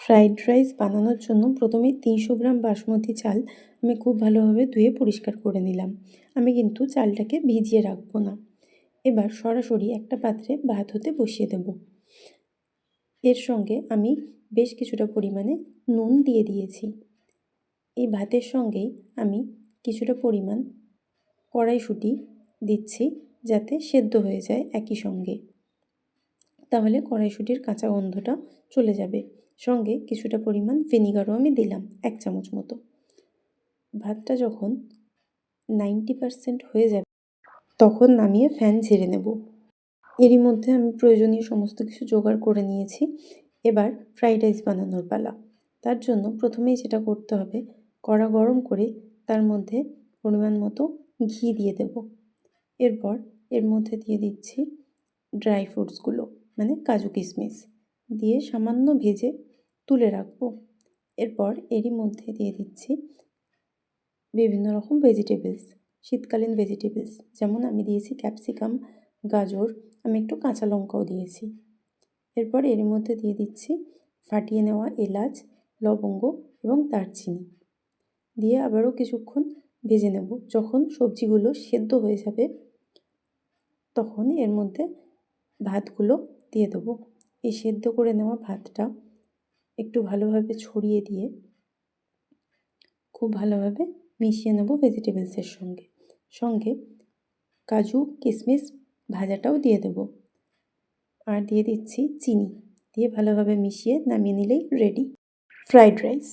Fried rice বানানোর জন্য প্রথমে ৩০০ গ্রাম বাসমতি চাল আমি খুব ভালোভাবে ধুয়ে পরিষ্কার করে নিলাম। আমি কিন্তু চালটাকে ভিজিয়ে রাখবো না। এবার সরাসরি একটা পাত্রে ভাত হতে বসিয়ে দেব। এর সঙ্গে আমি বেশ কিছুটা পরিমাণে নুন দিয়ে দিয়েছি। এই ভাতের সঙ্গেই আমি কিছুটা পরিমাণ কড়াইশুঁটি দিচ্ছি, যাতে সেদ্ধ হয়ে যায় একই সঙ্গে। তাহলে কড়াইশুঁটির কাঁচা গন্ধটা চলে যাবে। সঙ্গে কিছুটা পরিমাণ ভিনিগারও আমি দিলাম, ১ চামচ মতো। ভাতটা যখন 90% হয়ে যাবে তখন নামিয়ে ফ্যান ঝেড়ে নেব। এরই মধ্যে আমি প্রয়োজনীয় সমস্ত কিছু জোগাড় করে নিয়েছি। এবার ফ্রাইড রাইস বানানোর পালা। তার জন্য প্রথমেই যেটা করতে হবে, কড়া গরম করে তার মধ্যে পরিমাণ মতো ঘি দিয়ে দেব। এরপর এর মধ্যে দিয়ে দিচ্ছি ড্রাই ফ্রুটসগুলো, মানে কাজু কিশমিশ দিয়ে সামান্য ভেজে তুলে রাখবো। এরপর এরই মধ্যে দিয়ে দিচ্ছি বিভিন্ন রকম ভেজিটেবলস, শীতকালীন ভেজিটেবলস, যেমন আমি দিয়েছি ক্যাপসিকাম, গাজর, আমি একটু কাঁচা লঙ্কাও দিয়েছি। এরপর এর মধ্যে দিয়ে দিচ্ছি ফাটিয়ে নেওয়া এলাচ, লবঙ্গ এবং দারচিনি দিয়ে আবারও কিছুক্ষণ ভেজে নেব। যখন সবজিগুলো সেদ্ধ হয়ে যাবে তখন এর মধ্যে ভাতগুলো দিয়ে দেবো। এই সেদ্ধ করে নেওয়া ভাতটা একটু ভালোভাবে ছড়িয়ে দিয়ে খুব ভালোভাবে মিশিয়ে নেব ভেজিটেবলসের সঙ্গে। সঙ্গে কাজু কিশমিশ ভাজাটাও দিয়ে দেব। আর দিয়ে দিচ্ছি চিনি, দিয়ে ভালোভাবে মিশিয়ে নামিয়ে নিলেই রেডি ফ্রাইড রাইস।